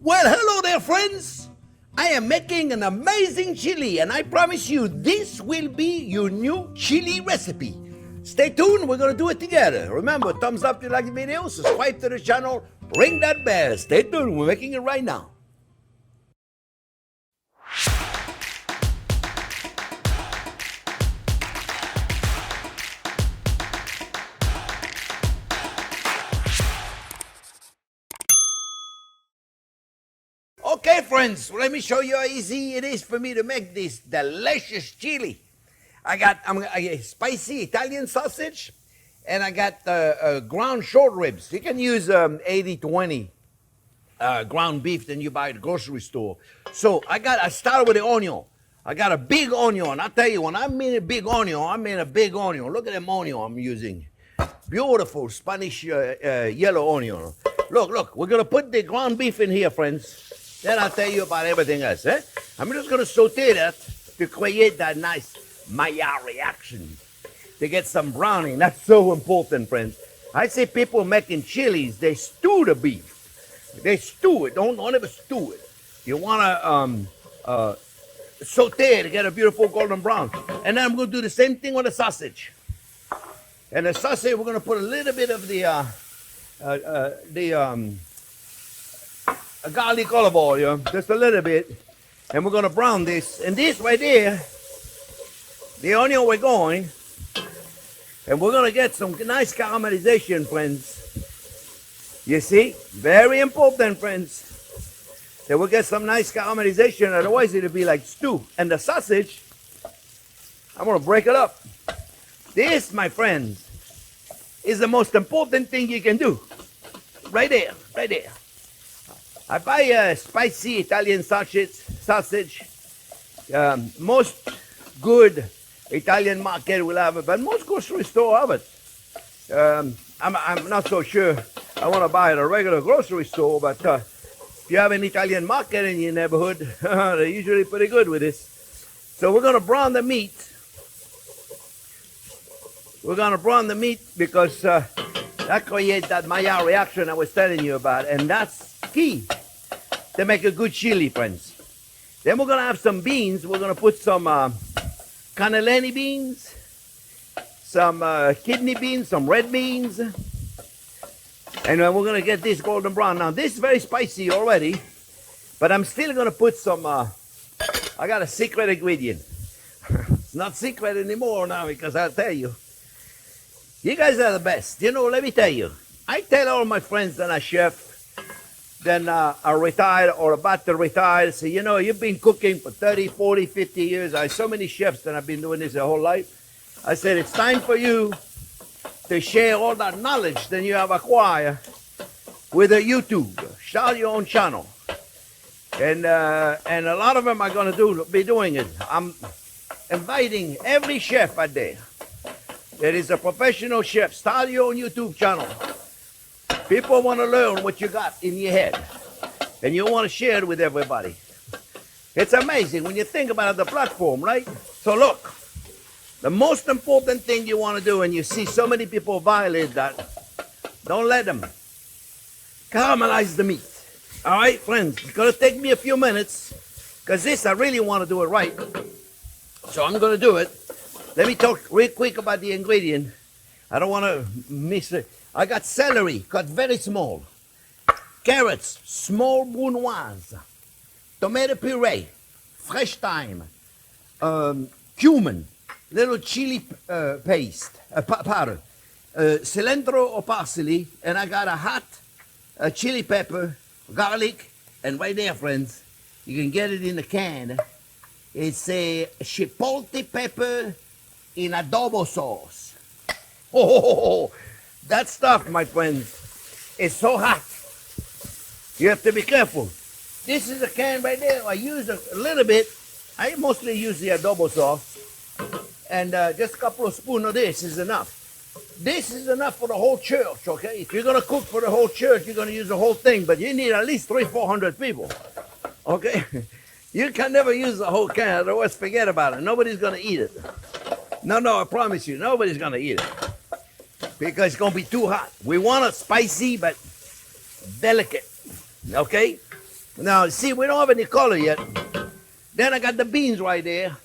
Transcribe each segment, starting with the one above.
Well, hello there, friends. I am making an amazing chili, and I promise you this will be your new chili recipe. Stay tuned, we're gonna do it together. Remember, thumbs up if you like the video, subscribe to the channel, ring that bell. Stay tuned, we're making it right now. Okay, friends, let me show you how easy it is for me to make this delicious chili. I got spicy Italian sausage, and I got ground short ribs. You can use 80-20 ground beef that you buy at the grocery store. So I started with the onion. I got a big onion. I tell you, when I mean a big onion, I mean a big onion. Look at the onion I'm using. Beautiful Spanish yellow onion. Look, we're gonna put the ground beef in here, friends. Then I'll tell you about everything else. I'm just going to saute that to create that nice Maillard reaction, to get some browning. That's so important, friends. I say people making chilies, they stew the beef. They stew it. Don't ever stew it. You want to saute to get a beautiful golden brown. And then I'm going to do the same thing with the sausage. And the sausage, we're going to put a little bit of a garlic olive oil, just a little bit, and we're going to brown this. And this right there, the onion we're going, and we're going to get some nice caramelization, friends. You see? Very important, friends. That we'll get some nice caramelization, otherwise it'll be like stew. And the sausage, I'm going to break it up. This, my friends, is the most important thing you can do. Right there, right there. I buy a spicy Italian sausage. Most good Italian market will have it, but most grocery store have it. I'm not so sure I want to buy it at a regular grocery store, but if you have an Italian market in your neighborhood, they're usually pretty good with this. So we're going to brown the meat. We're going to brown the meat because that creates that Maillard reaction I was telling you about, and that's key to make a good chili, friends. Then we're gonna have some beans. We're gonna put some cannellini beans, some kidney beans, some red beans, and we're gonna get this golden brown. Now this is very spicy already, but I'm still gonna put some, I got a secret ingredient. It's not secret anymore now because I'll tell you. You guys are the best. You know, let me tell you. I tell all my friends that are chefs, then are retired or about to retire, say, you know, you've been cooking for 30, 40, 50 years. I have so many chefs that have been doing this their whole life. I said, it's time for you to share all that knowledge that you have acquired with a YouTube. Start your own channel. And a lot of them are going to be doing it. I'm inviting every chef out there that is a professional chef. Start your own YouTube channel. People want to learn what you got in your head, and you want to share it with everybody. It's amazing when you think about the platform, right? So look, the most important thing you want to do, and you see so many people violate that, don't let them. Caramelize the meat. All right, friends, it's going to take me a few minutes, because this, I really want to do it right. So I'm going to do it. Let me talk real quick about the ingredient. I don't want to miss it. I got celery, cut very small. Carrots, small brunoise. Tomato puree, fresh thyme. Cumin, little chili paste, powder. Cilantro or parsley. And I got a hot chili pepper, garlic. And right there, friends, you can get it in a can. It's a chipotle pepper in adobo sauce. Oh, that stuff, my friends, is so hot. You have to be careful. This is a can right there. I use a little bit. I mostly use the adobo sauce. And just a couple of spoons of this is enough. This is enough for the whole church, okay? If you're going to cook for the whole church, you're going to use the whole thing. But you need at least 300-400 people, okay? You can never use the whole can. Otherwise, forget about it. Nobody's going to eat it. No, I promise you, nobody's going to eat it. Because it's going to be too hot. We want it spicy, but delicate. Okay? Now, see, we don't have any color yet. Then I got the beans right there.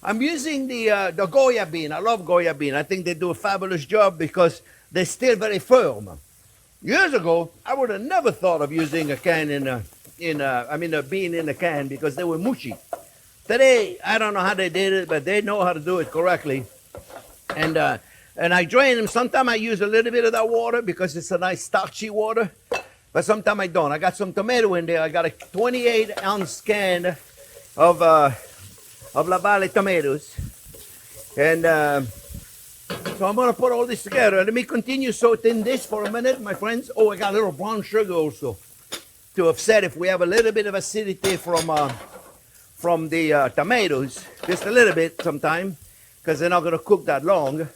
I'm using the Goya bean. I love Goya bean. I think they do a fabulous job because they're still very firm. Years ago, I would have never thought of using a bean in a can because they were mushy. Today, I don't know how they did it, but they know how to do it correctly. And I drain them. Sometimes I use a little bit of that water because it's a nice starchy water. But sometimes I don't. I got some tomato in there. I got a 28-ounce can of La Valle tomatoes. And so I'm going to put all this together. Let me continue sauteing this for a minute, my friends. Oh, I got a little brown sugar also to offset if we have a little bit of acidity from the tomatoes. Just a little bit sometime because they're not going to cook that long.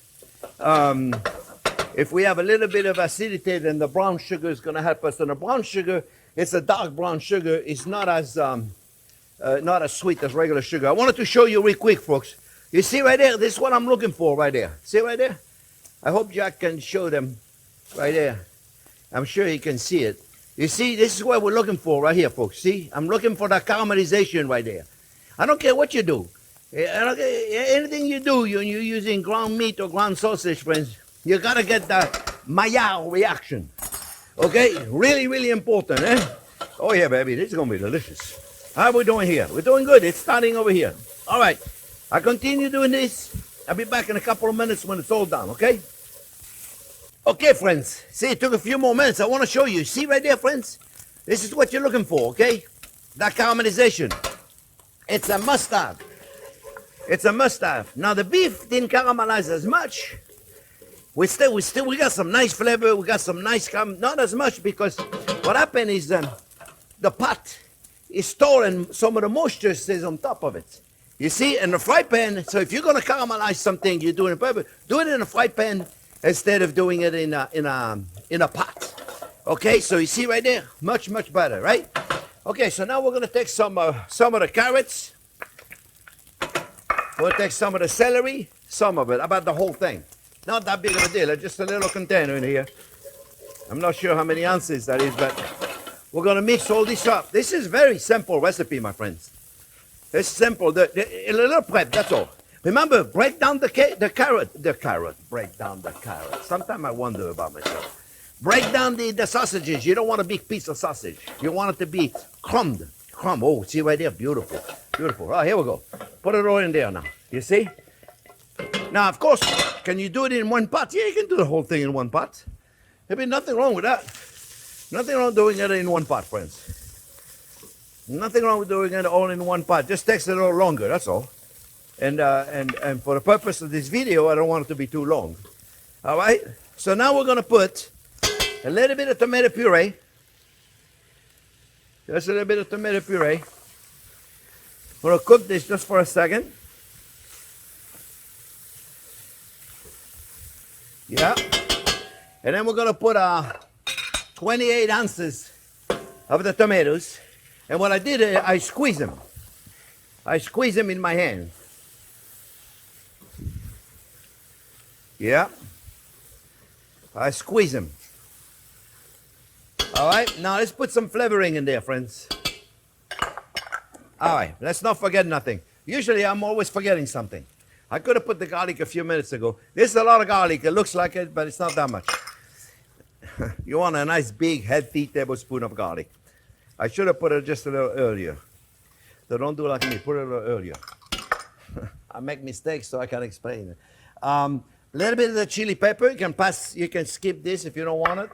If we have a little bit of acidity, then the brown sugar is going to help us. And the brown sugar, it's a dark brown sugar. It's not as sweet as regular sugar. I wanted to show you real quick, folks. You see right there? This is what I'm looking for right there. See right there? I hope Jack can show them right there. I'm sure he can see it. You see, this is what we're looking for right here, folks. See? I'm looking for that caramelization right there. I don't care what you do. Anything you do, you're using ground meat or ground sausage, friends, you got to get that Maillard reaction. Okay? Really, really important, eh? Oh, yeah, baby. This is going to be delicious. How are we doing here? We're doing good. It's starting over here. All right. I continue doing this. I'll be back in a couple of minutes when it's all done, okay? Okay, friends. See, it took a few more minutes. I want to show you. See right there, friends? This is what you're looking for, okay? That caramelization. It's a must-have. It's a must-have. Now, the beef didn't caramelize as much. We got some nice flavor. We got some nice, not as much because what happened is the pot is storing some of the moisture stays on top of it. You see, in the fry pan, so if you're going to caramelize something, you're doing it perfect. Do it in a fry pan instead of doing it in a pot. Okay, so you see right there, much, much better, right? Okay, so now we're going to take some of the carrots. We'll take some of the celery, some of it, about the whole thing. Not that big of a deal, just a little container in here. I'm not sure how many ounces that is, but we're going to mix all this up. This is a very simple recipe, my friends. It's simple, a little prep, that's all. Remember, break down the carrot. Break down the carrot. Sometimes I wonder about myself. Break down the sausages. You don't want a big piece of sausage. You want it to be crumbed. Oh, see right there, beautiful. Beautiful. Oh, here we go. Put it all in there now. You see? Now, of course, can you do it in one pot? Yeah, you can do the whole thing in one pot. There'd be nothing wrong with that. Nothing wrong doing it in one pot, friends. Nothing wrong with doing it all in one pot. Just takes a little longer, that's all. And for the purpose of this video, I don't want it to be too long. All right? So now we're going to put a little bit of tomato puree. Just a little bit of tomato puree. We're going to cook this just for a second. Yeah. And then we're going to put 28 ounces of the tomatoes. And what I did, I squeeze them. I squeeze them in my hand. Yeah. I squeeze them. All right. Now let's put some flavoring in there, friends. All right. Let's not forget nothing. Usually I'm always forgetting something. I could have put the garlic a few minutes ago. This is a lot of garlic. It looks like it, but it's not that much. You want a nice big healthy tablespoon of garlic. I should have put it just a little earlier. So don't do like me. Put it a little earlier. I make mistakes, so I can explain it. A little bit of the chili pepper. You can skip this if you don't want it.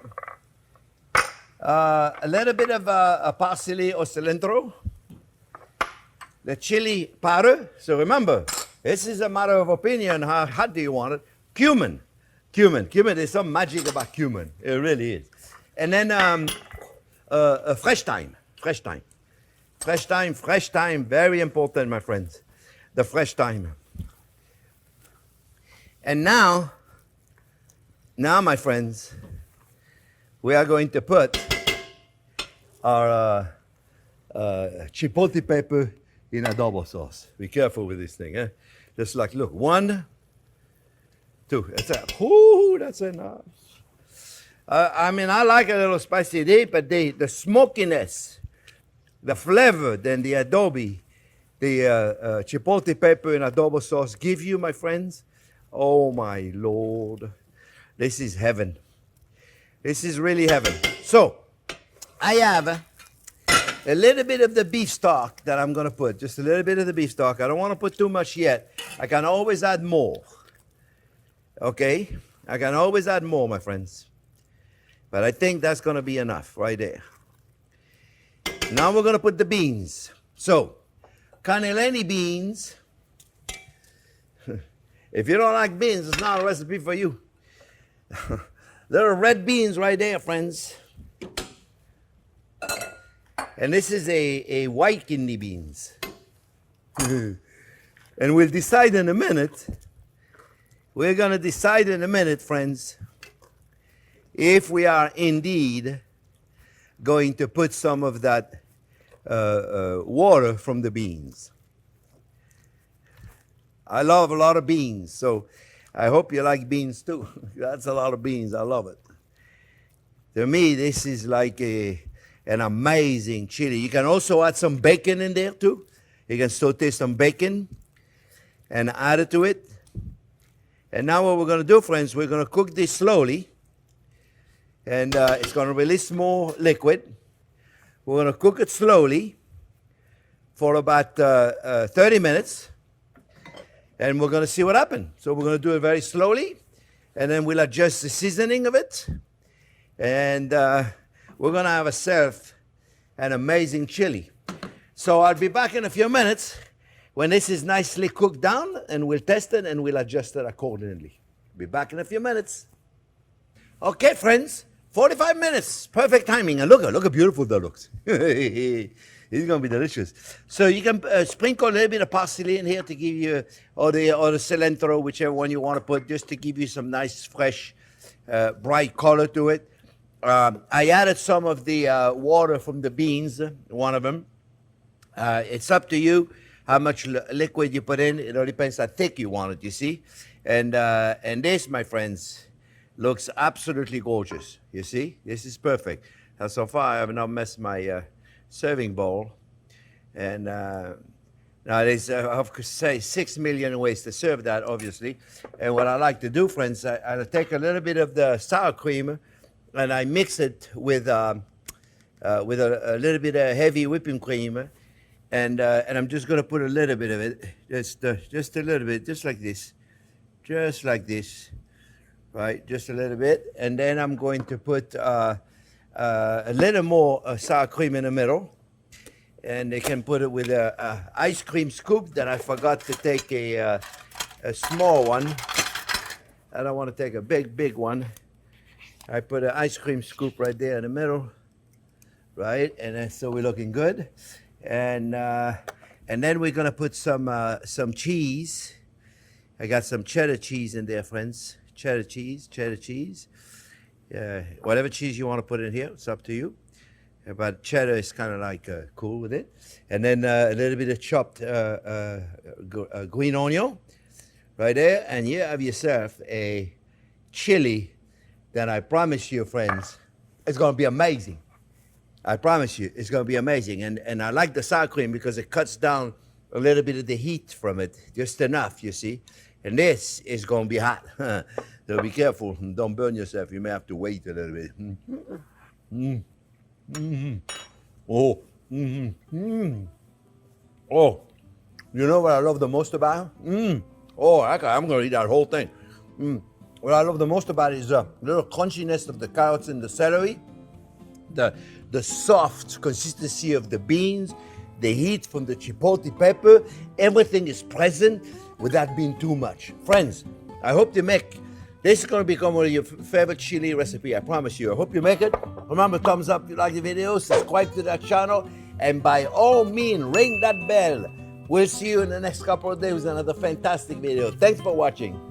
A little bit of parsley or cilantro. The chili powder. So remember, this is a matter of opinion. How hot do you want it? Cumin. There's some magic about cumin. It really is. And then fresh thyme. Fresh thyme, very important, my friends. The fresh thyme. And now, my friends, we are going to put our chipotle pepper in adobo sauce. Be careful with this thing, eh? Just like, look, 1, 2. That's enough. I mean, I like a little spicy, but the smokiness the flavor than the adobe, the chipotle pepper and adobo sauce give you, my friends. Oh my Lord, this is heaven. This is really heaven. So, I have a little bit of the beef stock that I'm gonna put, just a little bit of the beef stock. I don't wanna put too much yet. I can always add more, okay? I can always add more, my friends. But I think that's gonna be enough right there. Now we're gonna put the beans. So, cannellini beans. If you don't like beans, it's not a recipe for you. Little red beans right there, friends. And this is a white kidney beans. And we'll decide in a minute. We're gonna decide in a minute, friends, if we are indeed going to put some of that water from the beans. I love a lot of beans, so I hope you like beans too. That's a lot of beans. I love it. To me, this is like an amazing chili. You can also add some bacon in there too. You can saute some bacon and add it to it. And now what we're going to do, friends, we're going to cook this slowly. And it's going to release more liquid. We're going to cook it slowly for about 30 minutes. And we're going to see what happens. So we're going to do it very slowly. And then we'll adjust the seasoning of it. And we're going to have ourselves an amazing chili. So I'll be back in a few minutes when this is nicely cooked down. And we'll test it and we'll adjust it accordingly. Be back in a few minutes. Okay, friends. 45 minutes, perfect timing. And look how beautiful that looks. It's going to be delicious. So you can sprinkle a little bit of parsley in here to give you, or the cilantro, whichever one you want to put, just to give you some nice, fresh, bright color to it. I added some of the water from the beans, one of them. It's up to you how much liquid you put in. It all depends how thick you want it, you see. And this, my friends, looks absolutely gorgeous. You see, this is perfect. Now, so far, I have not messed my serving bowl. And now there's, I have to say, 6 million ways to serve that, obviously. And what I like to do, friends, I'll take a little bit of the sour cream and I mix it with a little bit of heavy whipping cream. And I'm just going to put a little bit of it, just a little bit, just like this. Just like this. Right, just a little bit, and then I'm going to put a little more sour cream in the middle, and they can put it with a ice cream scoop. That I forgot to take a small one. I don't want to take a big one. I put an ice cream scoop right there in the middle, right, and then, so we're looking good, and then we're gonna put some cheese. I got some cheddar cheese in there, friends. Cheddar cheese. Whatever cheese you want to put in here, it's up to you. But cheddar is kind of like cool with it. And then a little bit of chopped green onion right there. And you have yourself a chili that I promise you, friends, it's going to be amazing. I promise you, it's going to be amazing. And I like the sour cream because it cuts down a little bit of the heat from it, just enough, you see. And this is going to be hot. So be careful. Don't burn yourself. You may have to wait a little bit. Oh. Oh. You know what I love the most about it? Oh, I'm going to eat that whole thing. What I love the most about it is the little crunchiness of the carrots and the celery, the soft consistency of the beans, the heat from the chipotle pepper. Everything is present without being too much. Friends, I hope you make this is going to become one of your favorite chili recipe. I promise you. I hope you make it. Remember, thumbs up if you like the video, subscribe to that channel, and by all means, ring that bell. We'll see you in the next couple of days with another fantastic video. Thanks for watching.